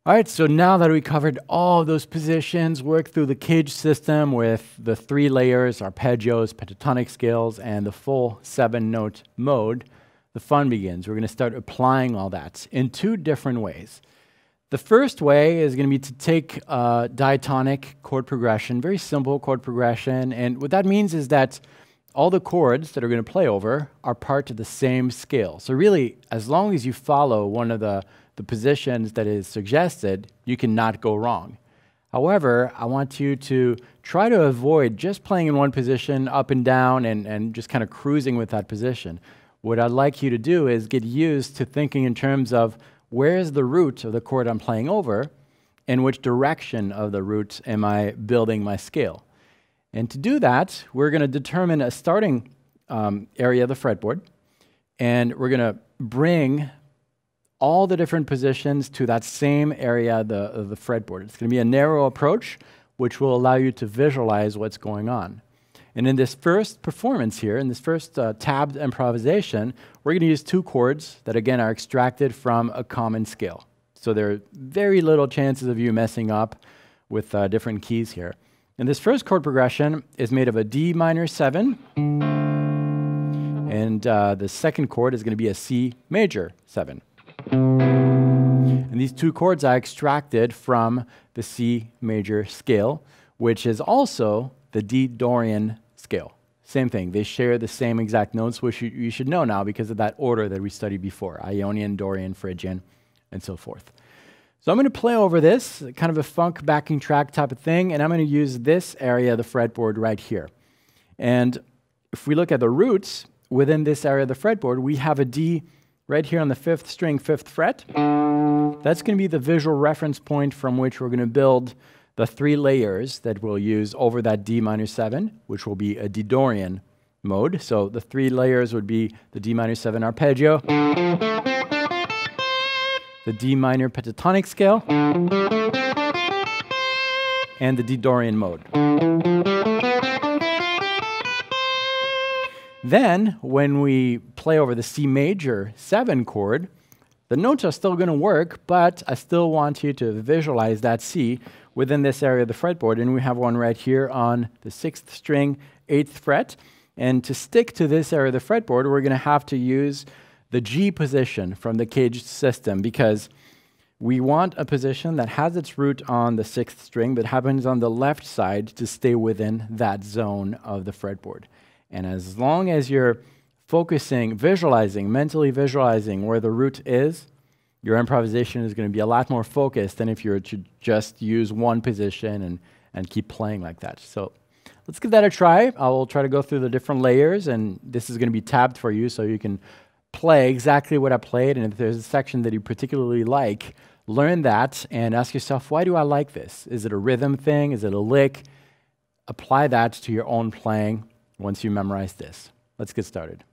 All right, so now that we covered all of those positions, worked through the CAGED system with the 3 layers, arpeggios, pentatonic scales, and the full 7-note mode, the fun begins. We're going to start applying all that in 2 different ways. The first way is going to be to take a diatonic chord progression, very simple chord progression, and what that means is that all the chords that are going to play over are part of the same scale. So really, as long as you follow one of the positions that is suggested, you cannot go wrong. However, I want you to try to avoid just playing in one position up and down and just kind of cruising with that position. What I'd like you to do is get used to thinking in terms of where is the root of the chord I'm playing over, and which direction of the root am I building my scale. And to do that, we're going to determine a starting area of the fretboard, and we're going to bring all the different positions to that same area of the fretboard. It's going to be a narrow approach, which will allow you to visualize what's going on. And in this first performance here, in this first tabbed improvisation, we're going to use 2 chords that, again, are extracted from a common scale. So there are very little chances of you messing up with different keys here. And this first chord progression is made of a D minor 7, and the second chord is going to be a C major 7. And these 2 chords are extracted from the C major scale, which is also the D Dorian scale. Same thing, they share the same exact notes, which you should know now because of that order that we studied before, Ionian, Dorian, Phrygian, and so forth. So I'm going to play over this, kind of a funk backing track type of thing, and I'm going to use this area of the fretboard right here. And if we look at the roots, within this area of the fretboard, we have a D right here on the 5th string, 5th fret. That's going to be the visual reference point from which we're going to build the 3 layers that we'll use over that D minor 7, which will be a D Dorian mode. So the 3 layers would be the D minor 7 arpeggio, the D minor pentatonic scale, and the D Dorian mode. Then, when we play over the C major 7 chord, the notes are still going to work, but I still want you to visualize that C within this area of the fretboard, and we have one right here on the 6th string, 8th fret. And to stick to this area of the fretboard, we're going to have to use the G position from the CAGED system, because we want a position that has its root on the 6th string but happens on the left side to stay within that zone of the fretboard. And as long as you're focusing, visualizing, mentally visualizing where the root is, your improvisation is going to be a lot more focused than if you were to just use one position and keep playing like that. So let's give that a try. I will try to go through the different layers, and this is going to be tabbed for you so you can play exactly what I played. And if there's a section that you particularly like, learn that and ask yourself, why do I like this? Is it a rhythm thing? Is it a lick? Apply that to your own playing once you memorize this. Let's get started.